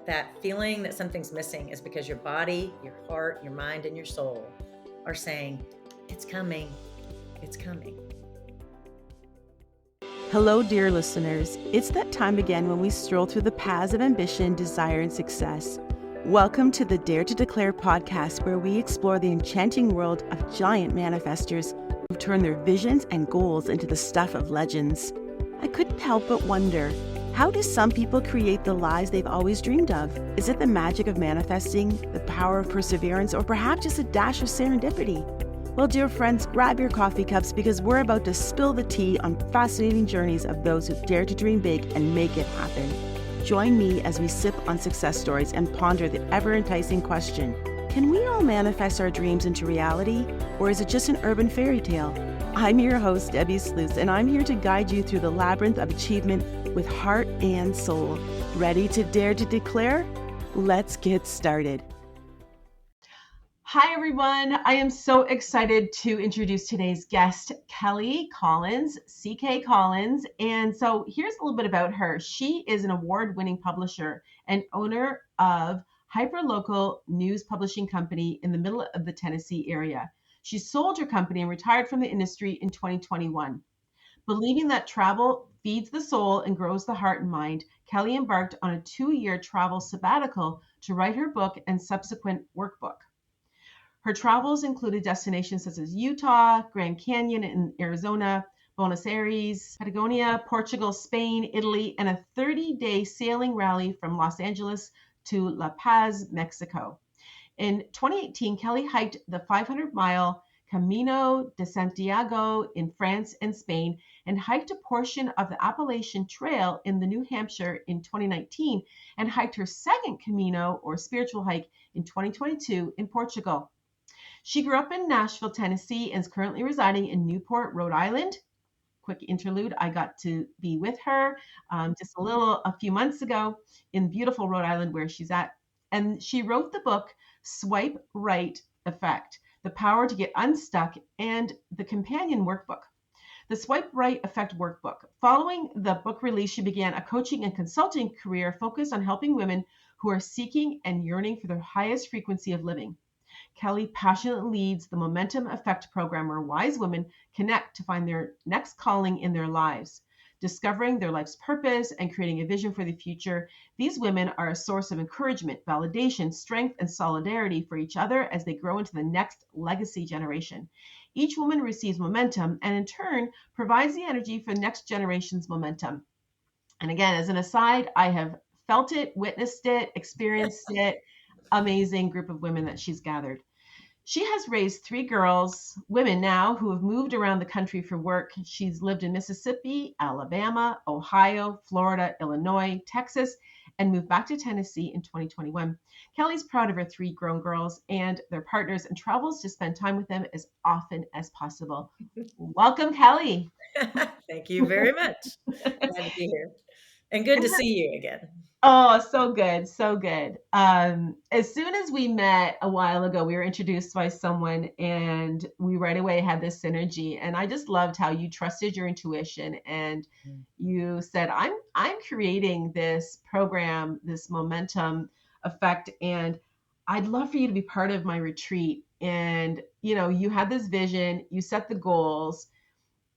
that feeling that something's missing is because your body, your heart, your mind, and your soul are saying, it's coming, it's coming. Hello, dear listeners. It's that time again when we stroll through the paths of ambition, desire, and success. Welcome to the Dare to Declare podcast, where we explore the enchanting world of giant manifestors who've turned their visions and goals into the stuff of legends. I couldn't help but wonder, how do some people create the lives they've always dreamed of? Is it the magic of manifesting, the power of perseverance, or perhaps just a dash of serendipity? Well, dear friends, grab your coffee cups because we're about to spill the tea on fascinating journeys of those who dare to dream big and make it happen. Join me as we sip on success stories and ponder the ever-enticing question, can we all manifest our dreams into reality, or is it just an urban fairy tale? I'm your host, Debbie Sluice, and I'm here to guide you through the labyrinth of achievement with heart and soul. Ready to dare to declare? Let's get started. Hi, everyone. I am so excited to introduce today's guest, Kelly Collins, CK Collins. And so here's a little bit about her. She is an award-winning publisher and owner of hyperlocal news publishing company in the middle of the Tennessee area. She sold her company and retired from the industry in 2021. Believing that travel feeds the soul and grows the heart and mind, Kelly embarked on a 2-year travel sabbatical to write her book and subsequent workbook. Her travels included destinations such as Utah, Grand Canyon in Arizona, Buenos Aires, Patagonia, Portugal, Spain, Italy, and a 30-day sailing rally from Los Angeles to La Paz, Mexico. In 2018, Kelly hiked the 500-mile Camino de Santiago in France and Spain and hiked a portion of the Appalachian Trail in the New Hampshire in 2019 and hiked her second Camino or spiritual hike in 2022 in Portugal. She grew up in Nashville, Tennessee, and is currently residing in Newport, Rhode Island. Quick interlude, I got to be with her just a few months ago in beautiful Rhode Island where she's at. And she wrote the book, Swipe Right Effect, The Power to Get Unstuck, and the companion workbook. The Swipe Right Effect workbook. Following the book release, she began a coaching and consulting career focused on helping women who are seeking and yearning for their highest frequency of living. Kelly passionately leads the Momentum Effect program where wise women connect to find their next calling in their lives. Discovering their life's purpose and creating a vision for the future, these women are a source of encouragement, validation, strength, and solidarity for each other as they grow into the next legacy generation. Each woman receives momentum and in turn provides the energy for the next generation's momentum. And again, as an aside, I have felt it, witnessed it, experienced it. Amazing group of women that she's gathered. She has raised 3 girls, women now, who have moved around the country for work. She's lived in Mississippi, Alabama, Ohio, Florida, Illinois, Texas, and moved back to Tennessee in 2021. Kelly's proud of her 3 grown girls and their partners and travels to spend time with them as often as possible. Welcome, Kelly. Thank you very much. Glad to be here. And good to see you again. Oh, so good. So good. As soon as we met a while ago, we were introduced by someone and we right away had this synergy. And I just loved how you trusted your intuition and you said, I'm creating this program, this momentum effect, and I'd love for you to be part of my retreat. And, you had this vision, you set the goals,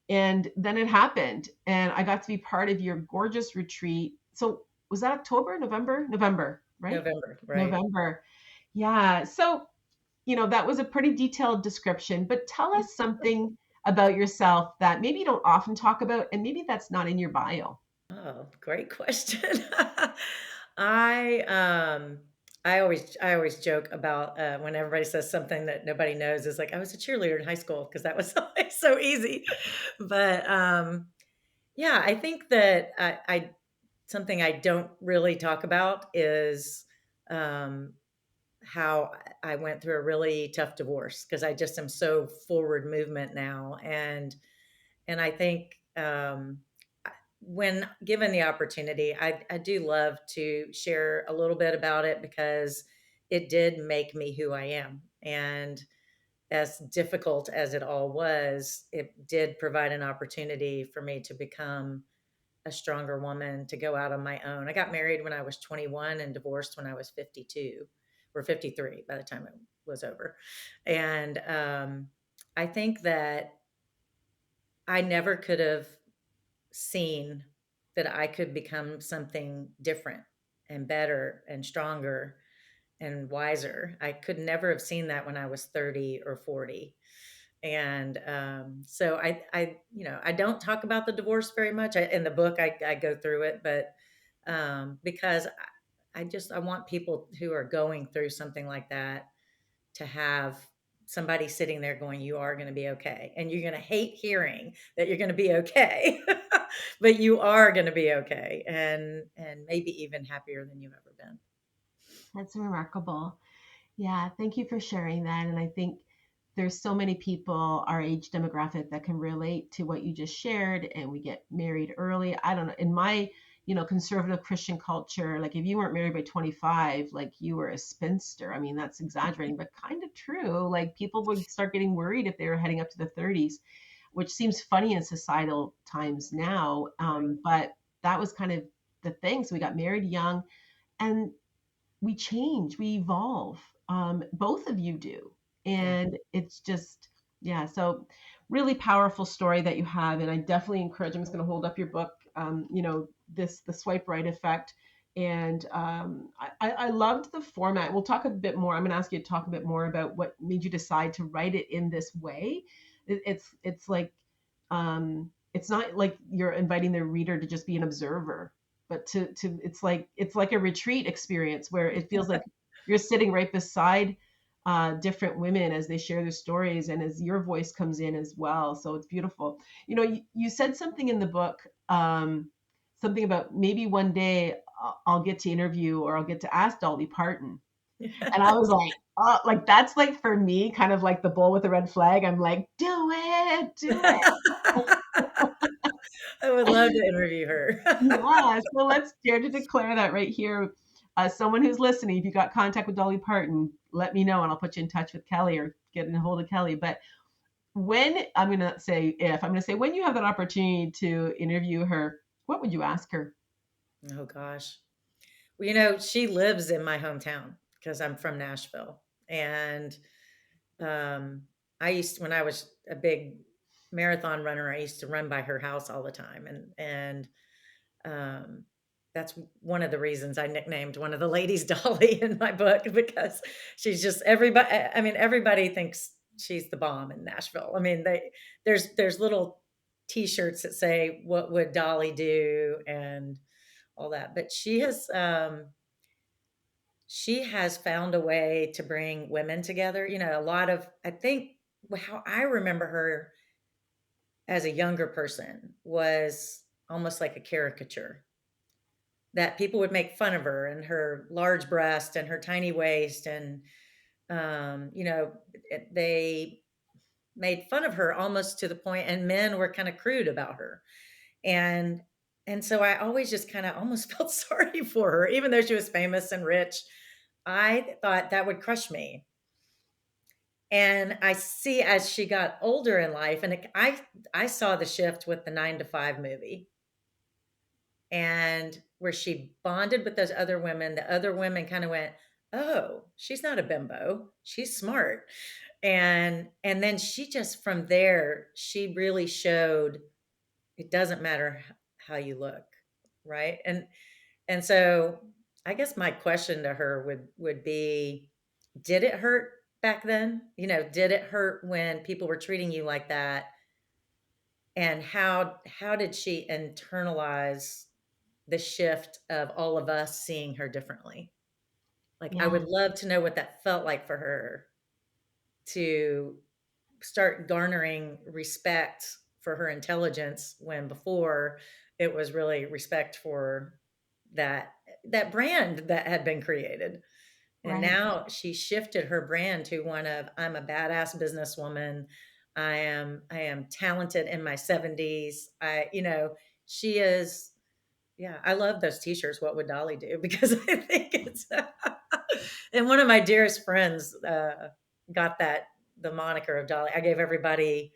and then it happened. And I got to be part of your gorgeous retreat. So was that October, November? November, right? November, right? November. Yeah. So, that was a pretty detailed description, but tell us something about yourself that maybe you don't often talk about, and maybe that's not in your bio. Oh, great question. I um I always joke about when everybody says something that nobody knows is like I was a cheerleader in high school because that was always so easy. But yeah, I think that I something I don't really talk about is um, how I went through a really tough divorce because I just am so forward movement now, and I think when given the opportunity, I do love to share a little bit about it because it did make me who I am, and as difficult as it all was, it did provide an opportunity for me to become a stronger woman to go out on my own. I got married when I was 21 and divorced when I was 52 or 53 by the time it was over. And I think that I never could have seen that I could become something different and better and stronger and wiser. I could never have seen that when I was 30 or 40. And so I don't talk about the divorce very much. In the book, I go through it, but because I want people who are going through something like that to have somebody sitting there going, "You are going to be okay," and you're going to hate hearing that you're going to be okay, but you are going to be okay, and maybe even happier than you've ever been. That's remarkable. Yeah, thank you for sharing that. And I think there's so many people our age demographic that can relate to what you just shared, and we get married early. I don't know. In my, conservative Christian culture, like if you weren't married by 25, like you were a spinster. I mean, that's exaggerating, but kind of true. Like people would start getting worried if they were heading up to the 30s, which seems funny in societal times now. Right. But that was kind of the thing. So we got married young, and we change, we evolve. Both of you do. Yeah. And it's just, yeah. So, really powerful story that you have. And I definitely encourage, I'm just going to hold up your book, the swipe right effect. And I loved the format. We'll talk a bit more. I'm going to ask you to talk a bit more about what made you decide to write it in this way. It's like, it's not like you're inviting the reader to just be an observer, but to it's like a retreat experience where it feels like you're sitting right beside different women as they share their stories and as your voice comes in as well. So it's beautiful. You said something in the book, something about maybe one day I'll get to interview or I'll get to ask Dolly Parton. And I was like, oh, like that's like for me, kind of like the bull with the red flag. I'm like, do it, do I would love it. to interview her. Yeah, so let's dare to declare that right here. Someone who's listening, if you got contact with Dolly Parton, let me know and I'll put you in touch with Kelly or get in a hold of Kelly. But when I'm going to say if, I'm going to say when you have that opportunity to interview her, what would you ask her? Oh gosh. Well, she lives in my hometown because I'm from Nashville. And um, when I was a big marathon runner, I used to run by her house all the time. And um, that's one of the reasons I nicknamed one of the ladies Dolly in my book, because she's just everybody. I mean, everybody thinks she's the bomb in Nashville. I mean, there's little T-shirts that say "What would Dolly do?" and all that. But she has found a way to bring women together. A lot of I think how I remember her as a younger person was almost like a caricature that people would make fun of her and her large breast and her tiny waist. And they made fun of her almost to the point, and men were kind of crude about her. And so I always just kind of almost felt sorry for her, even though she was famous and rich. I thought that would crush me. And I see as she got older in life, and I saw the shift with the 9 to 5 movie, and where she bonded with those other women. The other women kind of went, "Oh, she's not a bimbo. She's smart." And then she just from there, she really showed it doesn't matter how you look, right? And so I guess my question to her would be, did it hurt back then? Did it hurt when people were treating you like that? And how did she internalize the shift of all of us seeing her differently? Like, I Yeah, would love to know what that felt like for her to start garnering respect for her intelligence, when before it was really respect for that that brand that had been created. And right, now she shifted her brand to one of, I'm a badass businesswoman. I am talented in my 70s. She is. Yeah, I love those t-shirts. What would Dolly do? Because I think it's and one of my dearest friends got the moniker of Dolly. I gave everybody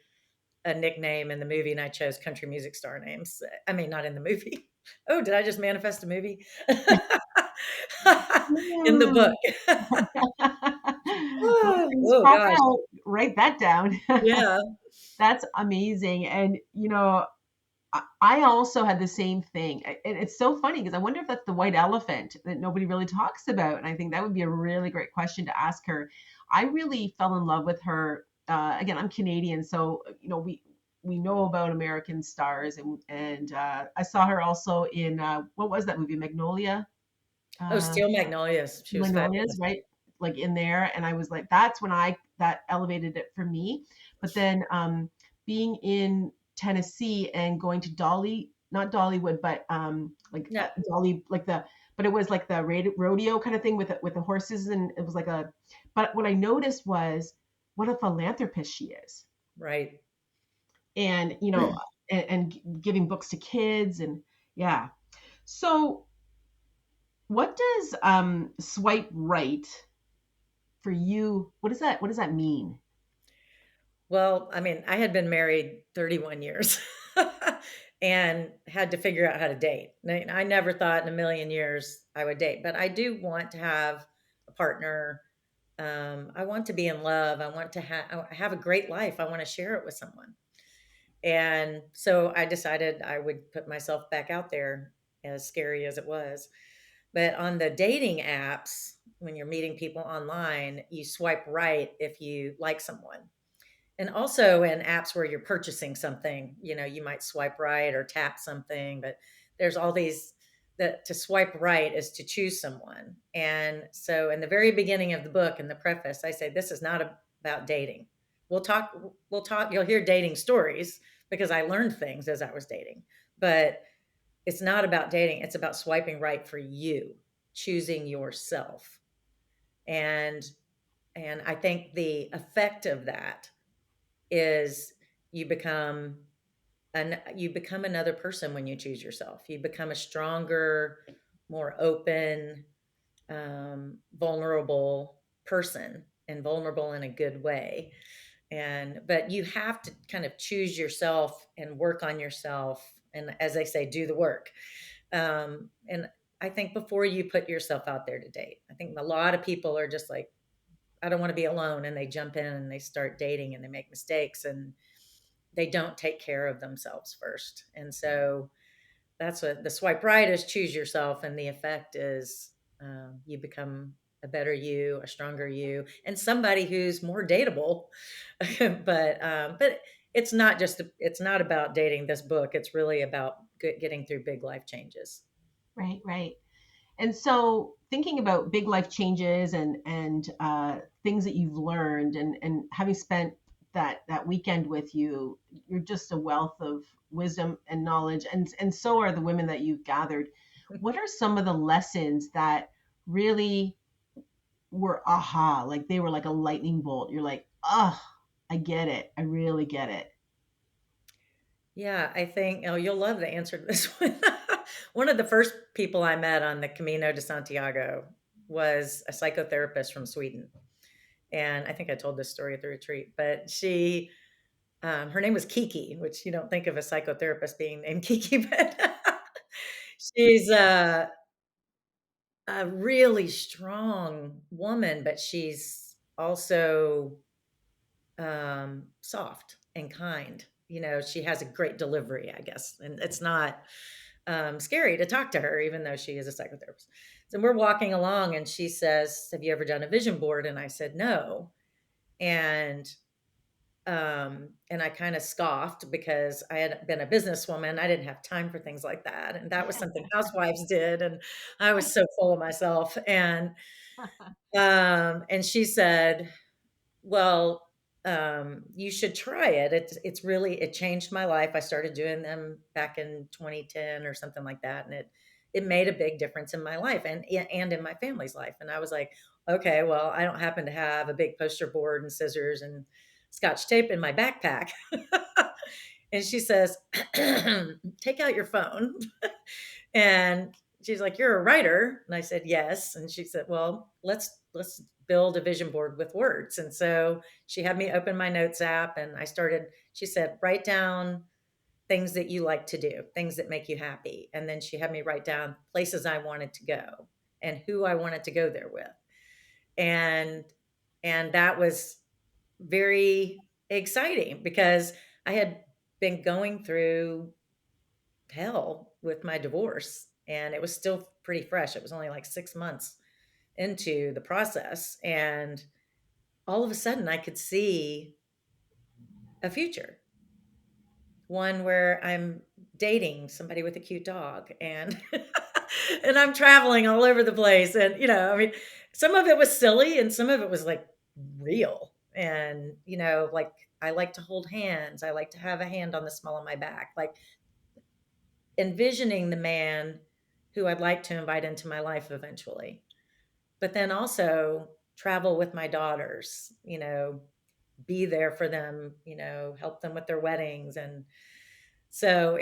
a nickname in the movie, and I chose country music star names. I mean, not in the movie. Oh, did I just manifest a movie? In the book. Mm. Well, things Oh pop gosh. out. Write that down. Yeah. That's amazing. And I also had the same thing. And it's so funny because I wonder if that's the white elephant that nobody really talks about. And I think that would be a really great question to ask her. I really fell in love with her. Again, I'm Canadian, so we know about American stars, and I saw her also in what was that movie, Magnolia? Oh, Uh, Steel Magnolias. She was Magnolias, fabulous. right? Like in there, and I was like, that's when I that elevated it for me. But then being in Tennessee and going to Dolly, not Dollywood, but like No, Dolly, like but it was like the rodeo kind of thing with the horses, and it was like a. But what I noticed was what a philanthropist she is, right. and and giving books to kids, and yeah. So, what does swipe right for you? What does that mean? Well, I mean, I had been married 31 years and had to figure out how to date. I never thought in a million years I would date, but I do want to have a partner. I want to be in love. I want to have a great life. I want to share it with someone. And so I decided I would put myself back out there, as scary as it was. But on the dating apps, when you're meeting people online, you swipe right if you like someone. And also in apps where you're purchasing something, you might swipe right or tap something, but there's all these that to swipe right is to choose someone. And so in the very beginning of the book, in the preface, I say this is not about dating. We'll talk, you'll hear dating stories because I learned things as I was dating. But it's not about dating, it's about swiping right for you, choosing yourself. And and I think the effect of that is you become you become another person when you choose yourself. You become a stronger, more open, vulnerable person, and vulnerable in a good way. And but you have to kind of choose yourself and work on yourself, and as they say, do the work. And I think before you put yourself out there to date, I think a lot of people are just like, I don't want to be alone, and they jump in and they start dating and they make mistakes, and they don't take care of themselves first. And so that's what the swipe right is: choose yourself. And the effect is you become a better you, a stronger you, and somebody who's more dateable. But it's not about dating this book. It's really about getting through big life changes. Right, right. And so, thinking about big life changes and things that you've learned, and having spent that weekend with you, you're just a wealth of wisdom and knowledge, and so are the women that you've gathered. What are some of the lessons that really were aha, like they were like a lightning bolt? You're like, oh, I get it. I really get it. Yeah, I think, oh, you'll love the answer to this one. One of the first people I met on the Camino de Santiago was a psychotherapist from Sweden. And I think I told this story at the retreat, but her name was Kiki, which you don't think of a psychotherapist being named Kiki, but she's a really strong woman, but she's also soft and kind. She has a great delivery, I guess, and it's not scary to talk to her, even though she is a psychotherapist. So we're walking along, and she says, "Have you ever done a vision board?" And I said, "No." And and I kind of scoffed because I had been a businesswoman. I didn't have time for things like that, and that was something housewives did. And I was so full of myself. And she said, well, you should try it. It changed my life. I started doing them back in 2010 or something like that, and it made a big difference in my life and in my family's life. And I was like, okay, well, I don't happen to have a big poster board and scissors and scotch tape in my backpack. And she says, take out your phone. And she's like, "You're a writer." And I said, "Yes." And she said, "Well, let's build a vision board with words." And so she had me open my notes app and I started, she said, "Write down things that you like to do, things that make you happy." And then she had me write down places I wanted to go and who I wanted to go there with. And that was very exciting because I had been going through hell with my divorce and it was still pretty fresh. It was only like 6 months into the process and all of a sudden I could see a future, one where I'm dating somebody with a cute dog and and I'm traveling all over the place and I mean, some of it was silly and some of it was like real. And like I like to hold hands. I like to have a hand on the small of my back. Like envisioning the man who I'd like to invite into my life eventually. But then also travel with my daughters, be there for them, help them with their weddings. And so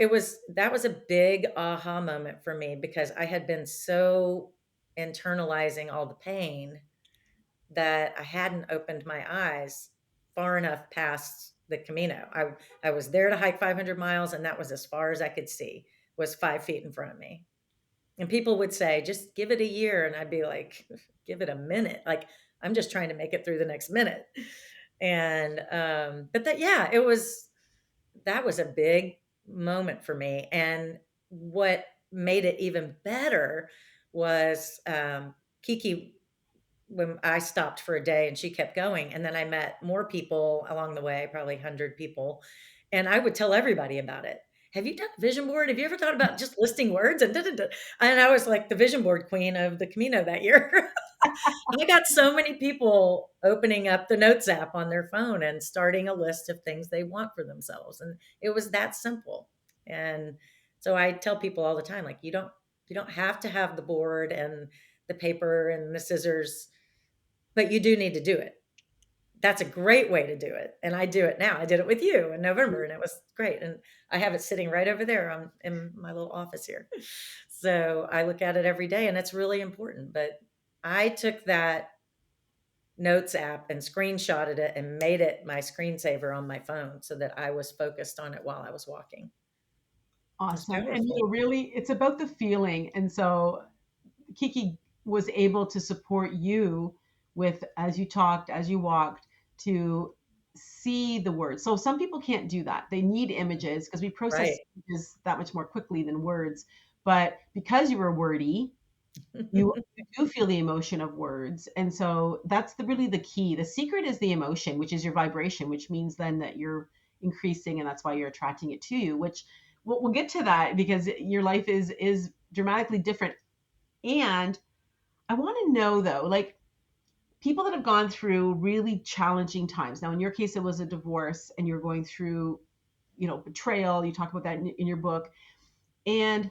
that was a big aha moment for me because I had been so internalizing all the pain that I hadn't opened my eyes far enough past the Camino. I was there to hike 500 miles, and that was as far as I could see, was 5 feet in front of me. And people would say, just give it a year. And I'd be like, give it a minute. Like, I'm just trying to make it through the next minute. And, but yeah, that was a big moment for me. And what made it even better was Kiki, when I stopped for a day and she kept going. And then I met more people along the way, probably 100 people. And I would tell everybody about it. Have you done a vision board? Have you ever thought about just listing words? And, da, da, da. And I was like the vision board queen of the Camino that year. I got so many people opening up the notes app on their phone and starting a list of things they want for themselves. And it was that simple. And so I tell people all the time, like, you don't have to have the board and the paper and the scissors, but you do need to do it. That's a great way to do it. And I do it now. I did it with you in November and it was great. And I have it sitting right over there in my little office here. So I look at it every day and it's really important. But I took that notes app and screenshotted it and made it my screensaver on my phone so that I was focused on it while I was walking. It's Awesome. And powerful. really, it's about the feeling. And so Kiki was able to support you with, as you talked, as you walked, to see the words. So some people can't do that. They need images because we Right. process images that much more quickly than words. But because you were wordy, you do feel the emotion of words. And so that's really the key. The secret is the emotion, which is your vibration, which means then that you're increasing and that's why you're attracting it to you, which we'll get to that because your life is dramatically different. And I want to know though, like people that have gone through really challenging times. Now, in your case, it was a divorce and you're going through, betrayal. You talk about that in your book. And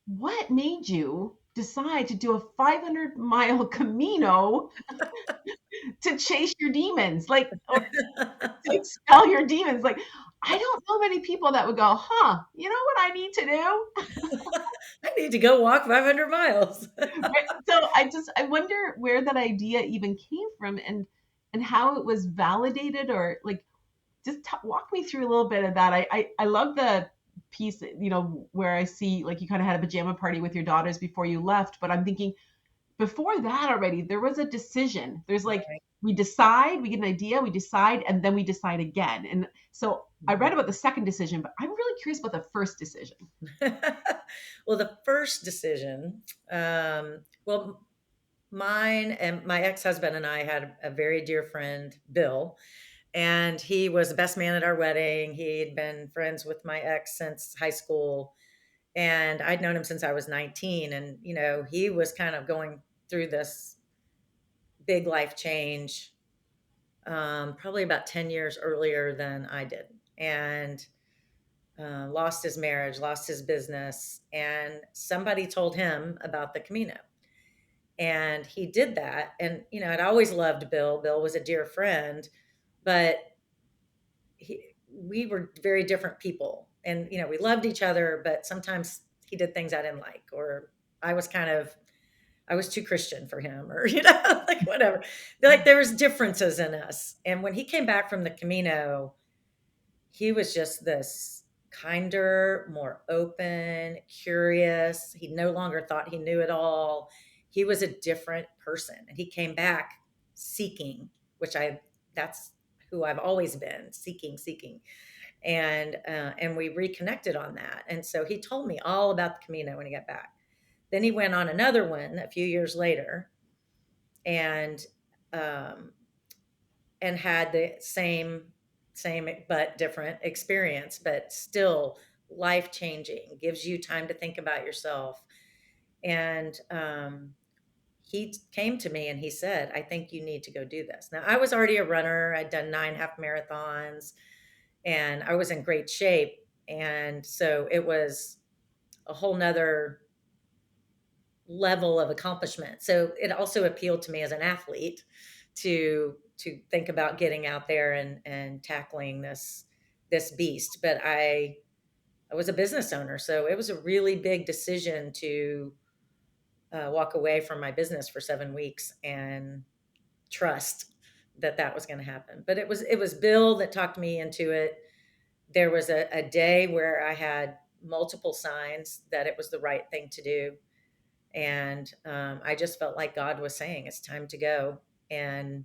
what made you decide to do a 500-mile Camino to chase your demons, like, or to expel your demons? Like, I don't know many people that would go, huh, you know what I need to do? I need to go walk 500 miles. Right? So I wonder where that idea even came from and how it was validated or like just walk me through a little bit of that. I love the piece, where I see like you kind of had a pajama party with your daughters before you left, but I'm thinking before that already there was a decision. There's like Right. we decide, we get an idea, we decide, and then we decide again. And so I read about the second decision, but I'm really curious about the first decision. Well, the first decision, well, mine and my ex-husband and I had a very dear friend, Bill, and he was the best man at our wedding. He'd been friends with my ex since high school, and I'd known him since I was 19. And, he was kind of going through this big life change, probably about 10 years earlier than I did. And lost his marriage, lost his business, and somebody told him about the Camino. And he did that. And, I'd always loved Bill. Bill was a dear friend, but we were very different people. And, we loved each other, but sometimes he did things I didn't like, or I was kind of I was too Christian for him, or like whatever. Like there was differences in us. And when he came back from the Camino, he was just this kinder, more open, curious. He no longer thought he knew it all. He was a different person, and he came back seeking, which I that's who I've always been, seeking, and we reconnected on that. And so he told me all about the Camino when he got back. Then he went on another one a few years later, and um, and had the same but different experience, but still life changing. Gives you time to think about yourself. And he came to me and he said, "I think you need to go do this." Now I was already a runner. I'd done 9 half marathons, and I was in great shape. And so it was a whole nother level of accomplishment. So it also appealed to me as an athlete to think about getting out there and tackling this beast. But I was a business owner, so it was a really big decision to walk away from my business for 7 weeks and trust that that was going to happen. But it was Bill that talked me into it. There was a day where I had multiple signs that it was the right thing to do, and I just felt like God was saying it's time to go. And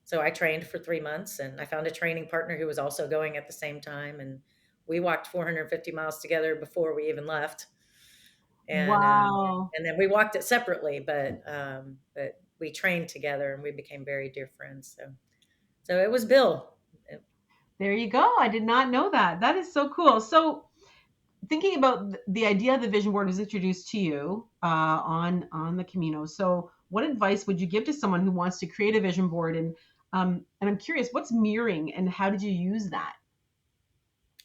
so I trained for 3 months, and I found a training partner who was also going at the same time, and we walked 450 miles together before we even left. And Wow. and then we walked it separately, but we trained together, and we became very dear friends. So it was Bill. There you go. I did not know that. That is so cool. So, thinking about the idea of the vision board was introduced to you on the Camino. So, what advice would you give to someone who wants to create a vision board? And I'm curious, what's mirroring, and how did you use that?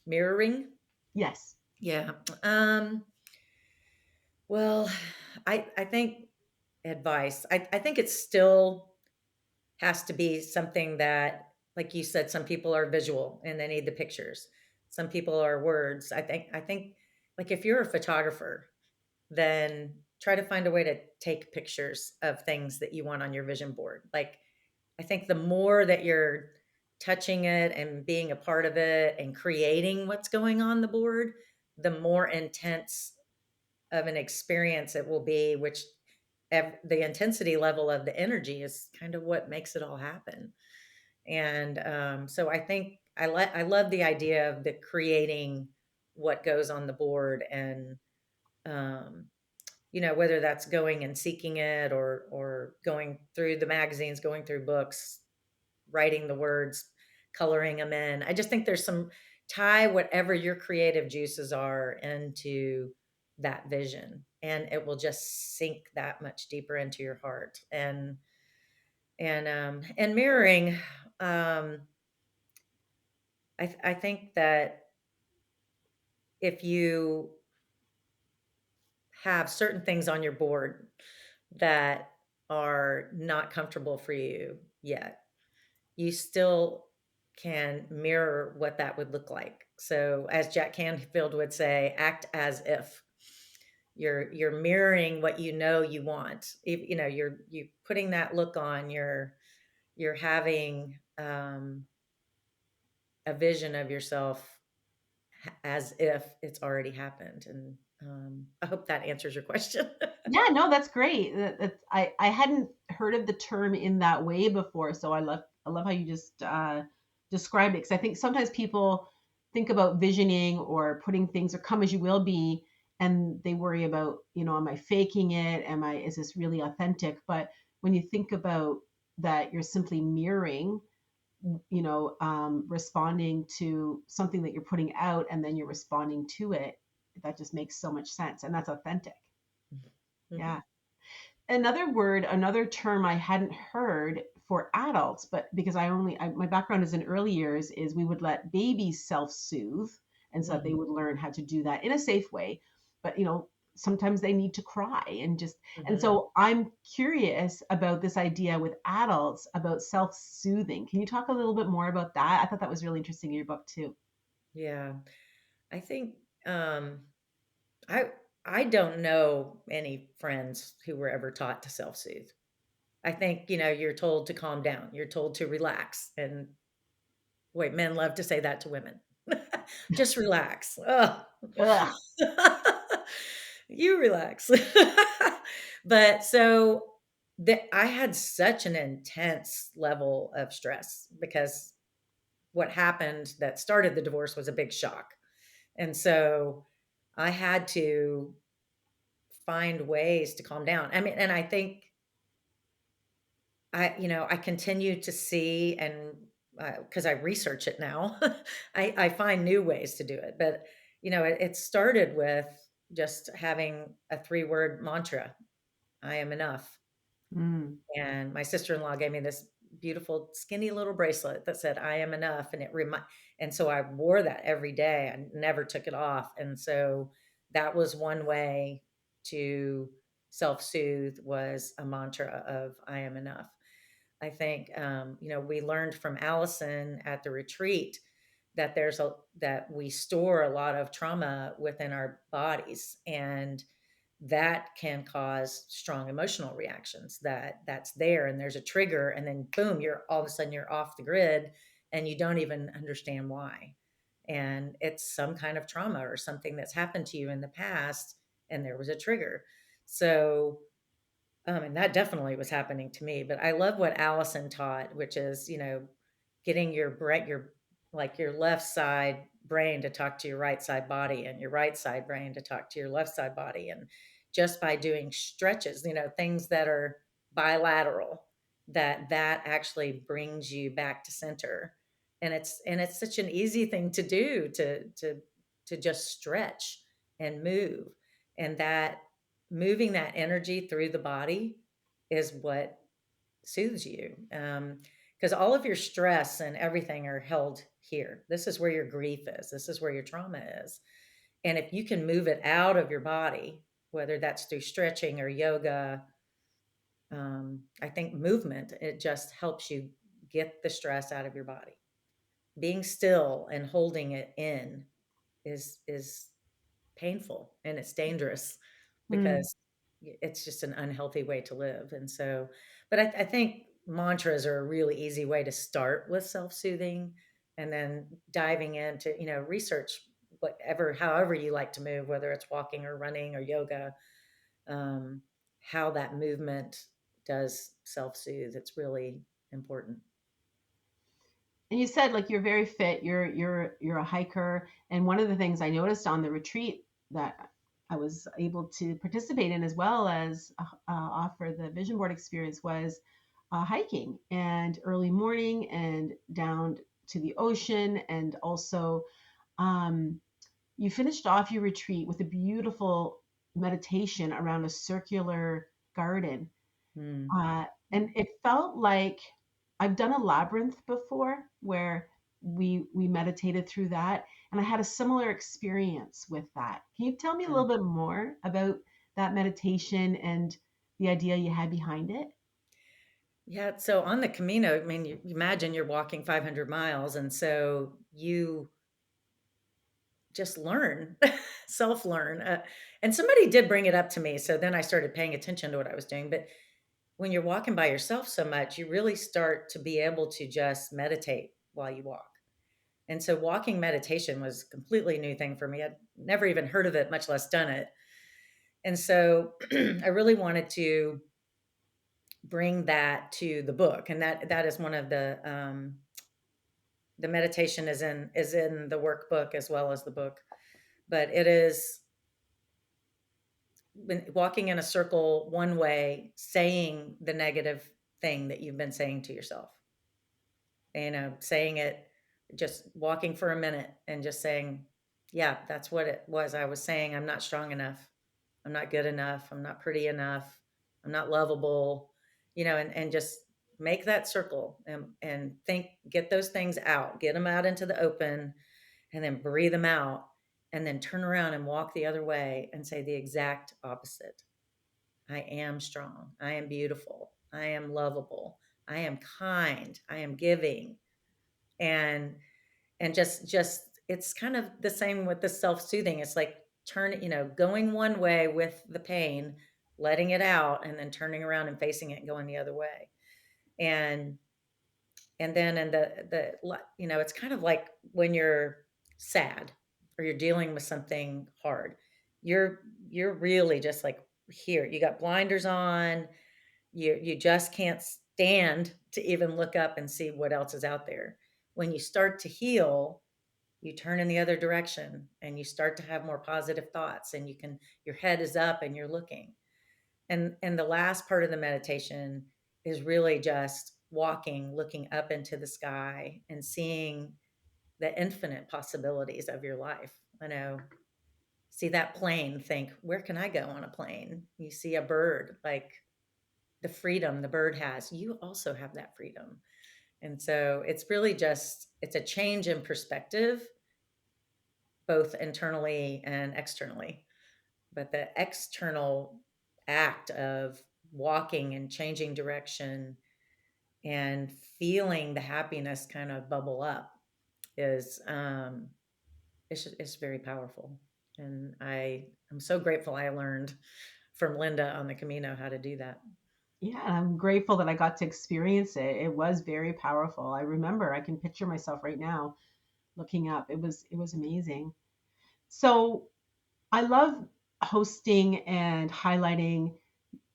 Mirroring. Yes. Yeah. Well, I think advice. I think it still has to be something that, like you said, some people are visual and they need the pictures. Some people are words. I think like if you're a photographer, then try to find a way to take pictures of things that you want on your vision board. Like I think the more that you're touching it and being a part of it and creating what's going on the board, the more intense of an experience it will be, which the intensity level of the energy is kind of what makes it all happen. And so I think I love the idea of the creating what goes on the board, and um, whether that's going and seeking it, or going through the magazines, going through books, writing the words, coloring them in. I just think there's some tie whatever your creative juices are into that vision, and it will just sink that much deeper into your heart. And mirroring, um, I think that if you have certain things on your board that are not comfortable for you yet, you still can mirror what that would look like. So, as Jack Canfield would say, act as if you're mirroring what you want. You're putting that look on. You're having a vision of yourself as if it's already happened. And I hope that answers your question. Yeah, no, that's great. I hadn't heard of the term in that way before, so I love how you just described it, because I think sometimes people think about visioning or putting things or come as you will be, and they worry about, am I faking it? Is this really authentic? But when you think about that, you're simply mirroring, responding to something that you're putting out, and then you're responding to it. That just makes so much sense, and that's authentic. Mhm. Yeah. Another term I hadn't heard for adults, but because my background is in early years, is we would let babies self-soothe, and so that they Mhm. would learn how to do that in a safe way. But sometimes they need to cry, and Mhm. so I'm curious about this idea with adults about self-soothing. Can you talk a little bit more about that? I thought that was really interesting in your book too. Yeah. I think, um, I I don't know any friends who were ever taught to self-soothe. I think, you're told to calm down, you're told to relax, and wait, men love to say that to women. Just relax. Ugh. Ugh. You relax. But so I had such an intense level of stress because what happened that started the divorce was a big shock. And so I had to find ways to calm down. I mean, and I think I continue to see and because I research it now, I find new ways to do it. But it started with just having a 3-word mantra: "I am enough." Mm, And my sister-in-law gave me this beautiful skinny little bracelet that said, "I am enough," and and so I wore that every day. I never took it off. And so that was one way to self-soothe, was a mantra of "I am enough." I think, we learned from Allison at the retreat that that we store a lot of trauma within our bodies, and that can cause strong emotional reactions. That's there, and there's a trigger, and then boom, you're all of a sudden you're off the grid, and you don't even understand why. And it's some kind of trauma or something that's happened to you in the past, and there was a trigger. So and that definitely was happening to me. But I love what Allison taught, which is, getting your left side brain to talk to your right side body, and your right side brain to talk to your left side body. And just by doing stretches, things that are bilateral, that actually brings you back to center. And it's such an easy thing to do, to just stretch and move. And that moving that energy through the body is what soothes you. Because all of your stress and everything are held here. This is where your grief is. This is where your trauma is. And if you can move it out of your body, whether that's through stretching or yoga, I think movement, it just helps you get the stress out of your body. Being still and holding it in is painful, and it's dangerous mm. because it's just an unhealthy way to live. And so, but I think mantras are a really easy way to start with self-soothing, and then diving into, research however you like to move, whether it's walking or running or yoga, um, how that movement does self-soothe. It's really important. And you said like you're very fit. You're a hiker, and one of the things I noticed on the retreat that I was able to participate in, as well as offer the vision board experience, was hiking and early morning and down to the ocean, and also um, you finished off your retreat with a beautiful meditation around a circular garden. Mm, Uh, and it felt like I've done a labyrinth before where we meditated through that, and I had a similar experience with that. Can you tell me a mm. little bit more about that meditation and the idea you had behind it? Yeah, so on the Camino, I mean, you imagine you're walking 500 miles, and so you just learn, self-learn. And somebody did bring it up to me, so then I started paying attention to what I was doing. But when you're walking by yourself so much, you really start to be able to just meditate while you walk. And so walking meditation was a completely new thing for me. I'd never even heard of it, much less done it. And so I really wanted to bring that to the book, and that is one of the meditation is in the workbook as well as the book. But it is when walking in a circle one way, saying the negative thing that you've been saying to yourself, saying it, just walking for a minute and just saying, yeah, that's what it was. I was saying, I'm not strong enough. I'm not good enough. I'm not pretty enough. I'm not lovable, and just make that circle, and get those things out, get them out into the open, and then breathe them out, and then turn around and walk the other way and say the exact opposite. I am strong. I am beautiful. I am lovable. I am kind. I am giving. And just it's kind of the same with the self-soothing. It's like going one way with the pain, letting it out, and then turning around and facing it and going the other way. And and then in it's kind of like when you're sad or you're dealing with something hard. You're you're really just like here. You got blinders on. You just can't stand to even look up and see what else is out there. When you start to heal, you turn in the other direction and you start to have more positive thoughts, and your head is up and you're looking. And the last part of the meditation is really just walking, looking up into the sky and seeing the infinite possibilities of your life. See that plane, think, where can I go on a plane? You see a bird, like the freedom the bird has, you also have that freedom. And so it's really just it's a change in perspective, both internally and externally. But the external act of walking and changing direction and feeling the happiness kind of bubble up is it's very powerful. And I'm so grateful I learned from Linda on the Camino how to do that. Yeah, I'm grateful that I got to experience it. It was very powerful. I remember, I can picture myself right now looking up. It was amazing. So I love hosting and highlighting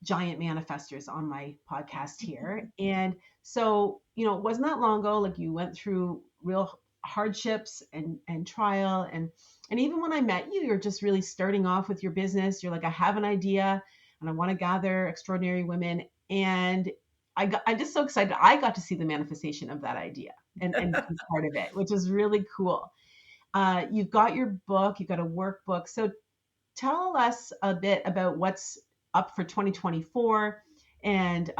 giant manifestors on my podcast here. And so, it wasn't that long ago, like you went through real hardships and trial. And even when I met you, you're just really starting off with your business. You're like, I have an idea and I want to gather extraordinary women. And I'm just so excited. I got to see the manifestation of that idea and be part of it, which is really cool. You've got your book, you've got a workbook. So tell us a bit about what's up for 2024. And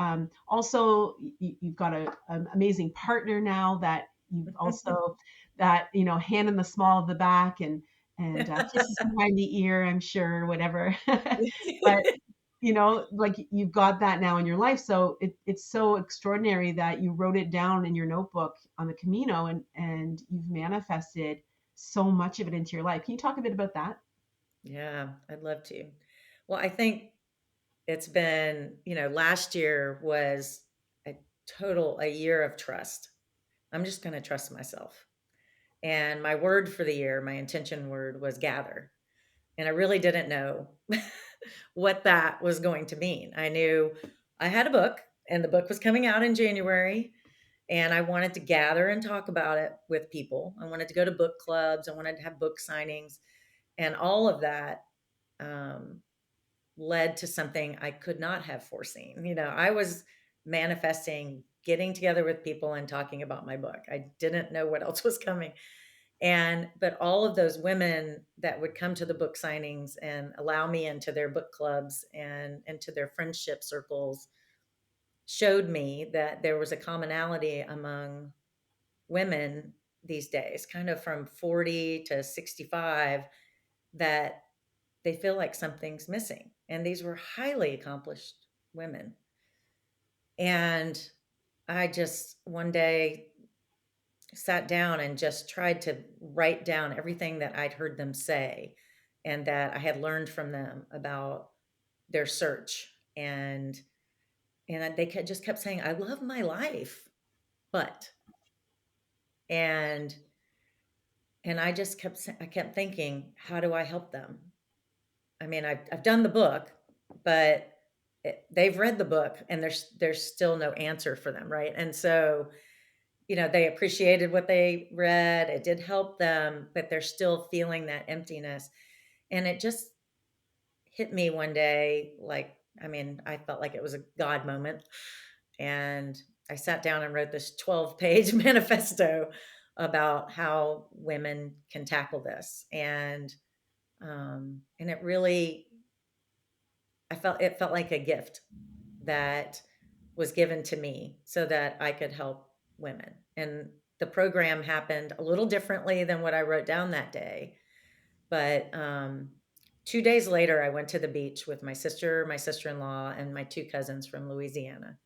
also, you've got an amazing partner now that you've also that hand in the small of the back and kisses behind the ear, I'm sure, whatever. But like you've got that now in your life, so it's so extraordinary that you wrote it down in your notebook on the Camino, and you've manifested so much of it into your life. Can you talk a bit about that? Yeah, I'd love to. Well, I think it's been, last year was a year of trust. I'm just going to trust myself. And my word for the year, my intention word was gather. And I really didn't know what that was going to mean. I knew I had a book, and the book was coming out in January, and I wanted to gather and talk about it with people. I wanted to go to book clubs, I wanted to have book signings, and all of that um, led to something I could not have foreseen. I was manifesting getting together with people and talking about my book. I didn't know what else was coming. But all of those women that would come to the book signings and allow me into their book clubs and into their friendship circles showed me that there was a commonality among women these days, kind of from 40 to 65, that they feel like something's missing. And these were highly accomplished women. And I just one day sat down and just tried to write down everything that I'd heard them say and that I had learned from them about their search. And just kept saying, I love my life, but and and I kept thinking, how do I help them? I mean, I've done the book, but they've read the book, and there's still no answer for them, right? And so, they appreciated what they read. It did help them, but they're still feeling that emptiness. And it just hit me one day, like, I mean, I felt like it was a God moment. And I sat down and wrote this 12-page manifesto about how women can tackle this. And it really it felt like a gift that was given to me so that I could help women. And the program happened a little differently than what I wrote down that day. But 2 days later, I went to the beach with my sister, my sister in law, and my two cousins from Louisiana.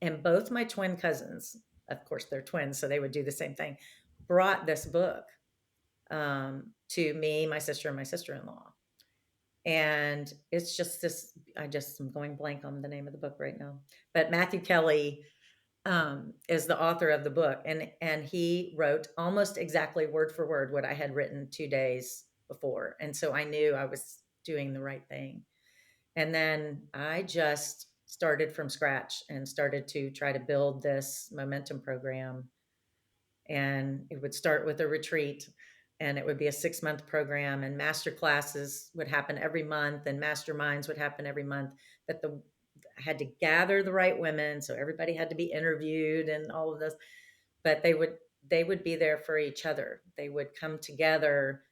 And both my twin cousins, of course, they're twins, so they would do the same thing, brought this book to me, my sister, and my sister in law. And it's just this, I'm going blank on the name of the book right now, but Matthew Kelly is the author of the book, and he wrote almost exactly word for word what I had written 2 days before, and so I knew I was doing the right thing. And then I just started from scratch and started to try to build this momentum program. And it would start with a retreat, and it would be a 6-month program, and master classes would happen every month, and masterminds would happen every month. But I had to gather the right women, so everybody had to be interviewed and all of this. But they would be there for each other. They would come together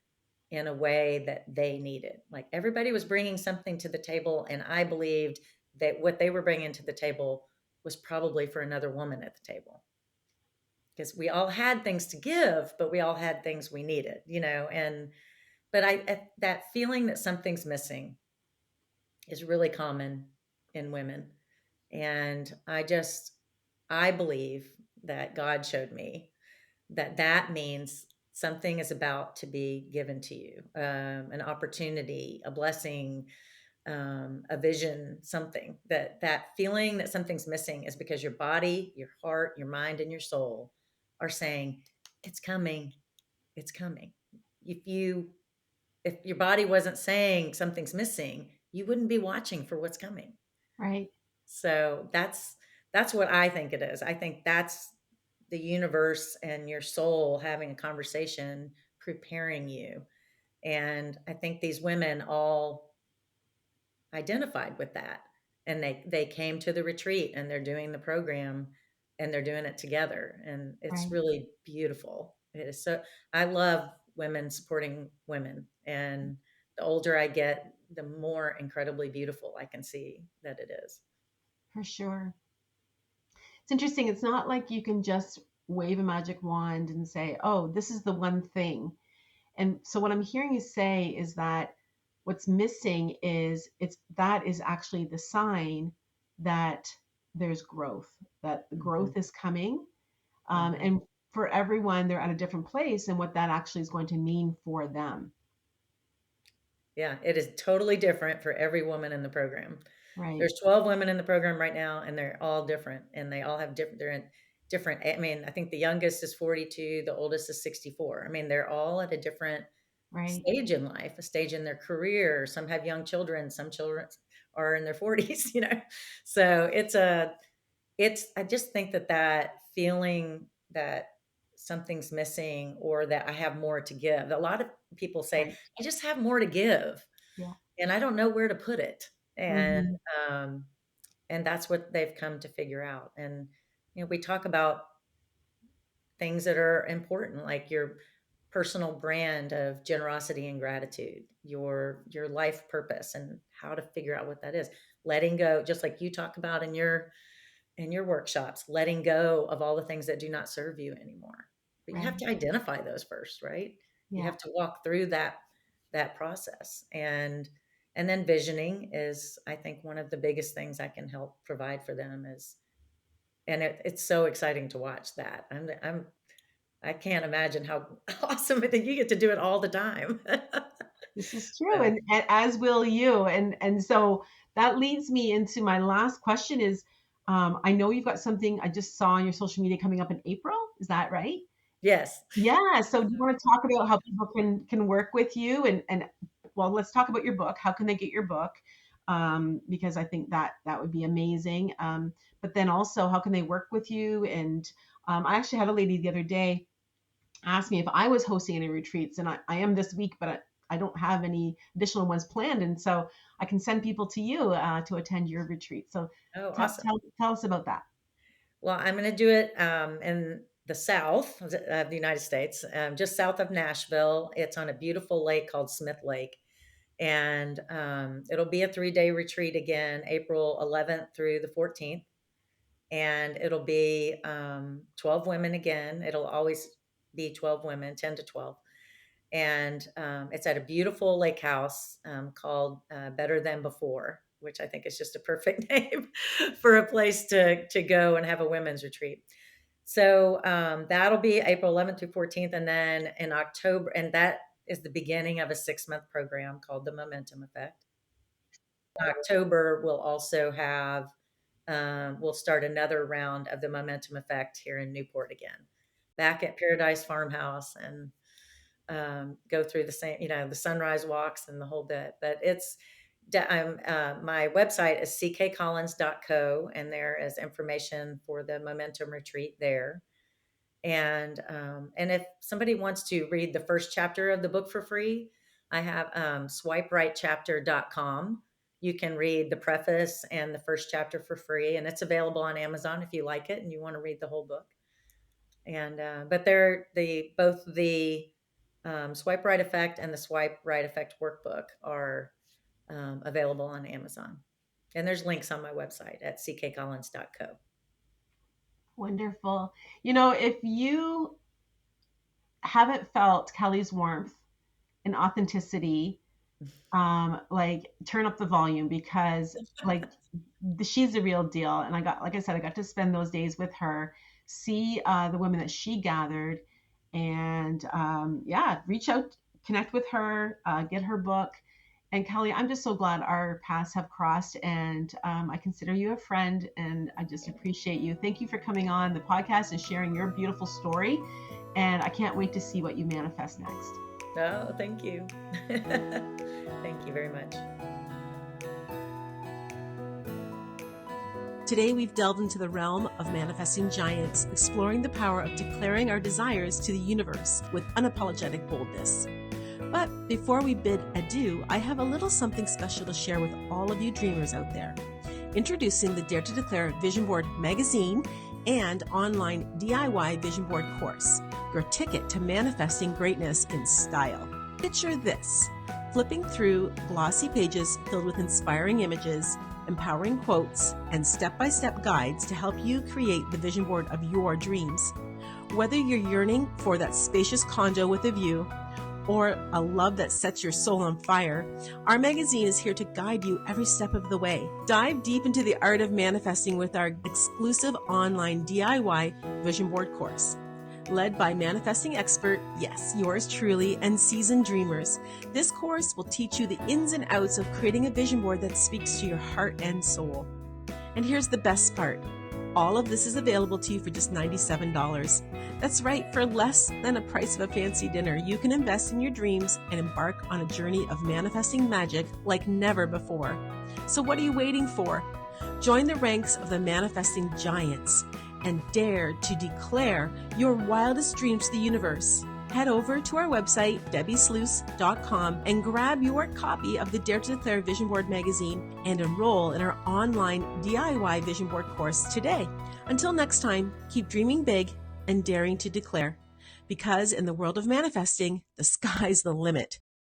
in a way that they needed. Like, everybody was bringing something to the table, and I believed that what they were bringing to the table was probably for another woman at the table, because we all had things to give, but we all had things we needed, and but that feeling that something's missing is really common in women. And I believe that God showed me that that means something is about to be given to you, an opportunity, a blessing, a vision, something. That feeling that something's missing is because your body, your heart, your mind, and your soul are saying, it's coming, it's coming. If you if your body wasn't saying something's missing, you wouldn't be watching for what's coming. Right. So that's what I think it is. I think that's the universe and your soul having a conversation, preparing you. And I think these women all identified with that, and they came to the retreat, and they're doing the program, and they're doing it together, and it's Right. really beautiful. It is so I love women supporting women, and the older I get, the more incredibly beautiful I can see that it is. For sure. It's interesting. It's not like you can just wave a magic wand and say, oh, this is the one thing. And so what I'm hearing you say is that what's missing is it's that is actually the sign that there's growth, that the growth Mhm, is coming. mhm. And for everyone, they're at a different place and what that actually is going to mean for them. Yeah, it is totally different for every woman in the program. Right. There's 12 women in the program right now, and they're all different, and they all have they're in different. I mean, I think the youngest is 42, the oldest is 64. I mean, they're all at a different Right. stage in life, a stage in their career. Some have young children, some children are in their 40s, So I just think that feeling that something's missing, or that I have more to give. A lot of people say, Right. I just have more to give, Yeah. and I don't know where to put it. And Hmm. um, and that's what they've come to figure out. And we talk about things that are important, like your personal brand of generosity and gratitude, your life purpose, and how to figure out what that is. Letting go, just like you talk about in your workshops, letting go of all the things that do not serve you anymore. But you have Right. to identify those first, right? You Yeah. have to walk through that process. And then visioning is, I think, one of the biggest things I can help provide for them is, and it's so exciting to watch that. I can't imagine how awesome it is. You get to do it all the time. This is true, So, and as will you. And so that leads me into my last question is, I know you've got something I just saw on your social media coming up in April. Is that right? yes. Yeah. So do you want to talk about how people can work with you and well, let's talk about your book. How can they get your book? Because I think that that would be amazing. But then also, how can they work with you? And I actually had a lady the other day asked me if I was hosting any retreats, and I am this week, but I don't have any additional ones planned, and so I can send people to you to attend your retreat. So Oh, tell, awesome. tell us about that. Well, I'm going to do it in the south of the United States, just south of Nashville. It's on a beautiful lake called Smith Lake. And it'll be a 3-day retreat again, April 11th through the 14th. And it'll be 12 women again. It'll always be 12 women, 10 to 12. And it's at a beautiful lake house called Better Than Before, which I think is just a perfect name for a place to go and have a women's retreat. So that'll be April 11th through 14th, and then in October, and that is the beginning of a 6-month program called the Momentum Effect. October, we'll also have, we'll start another round of the Momentum Effect here in Newport again, back at Paradise Farmhouse, and go through the same, the sunrise walks and the whole bit. But my website is ckcollins.co, and there is information for the Momentum Retreat there. And if somebody wants to read the first chapter of the book for free, I have swiperightchapter.com. You can read the preface and the first chapter for free, and it's available on Amazon if you like it and you want to read the whole book. And but they're both the Swipe Right Effect and the Swipe Right Effect workbook are available on Amazon. And there's links on my website at ckcollins.co. Wonderful. If you haven't felt Kelly's warmth and authenticity, like turn up the volume, because like she's the real deal. And like I said, I got to spend those days with her, see the women that she gathered, and yeah, reach out, connect with her, get her book. And Kelly, I'm just so glad our paths have crossed, and I consider you a friend, and I just appreciate you. Thank you for coming on the podcast and sharing your beautiful story. And I can't wait to see what you manifest next. Oh, thank you. Thank you very much. Today, we've delved into the realm of manifesting giants, exploring the power of declaring our desires to the universe with unapologetic boldness. But before we bid adieu, I have a little something special to share with all of you dreamers out there. Introducing the Dare to Declare Vision Board magazine and online DIY vision board course, your ticket to manifesting greatness in style. Picture this: flipping through glossy pages filled with inspiring images, empowering quotes, and step-by-step guides to help you create the vision board of your dreams. Whether you're yearning for that spacious condo with a view, or a love that sets your soul on fire, our magazine is here to guide you every step of the way. Dive deep into the art of manifesting with our exclusive online DIY vision board course. Led by manifesting expert, yes, yours truly, and seasoned dreamers, this course will teach you the ins and outs of creating a vision board that speaks to your heart and soul. And here's the best part. All of this is available to you for just $97. That's right, for less than a price of a fancy dinner, you can invest in your dreams and embark on a journey of manifesting magic like never before. So what are you waiting for? Join the ranks of the manifesting giants and dare to declare your wildest dreams to the universe. Head over to our website, debbiesluice.com, and grab your copy of the Dare to Declare Vision Board magazine and enroll in our online DIY Vision Board course today. Until next time, keep dreaming big and daring to declare, because in the world of manifesting, the sky's the limit.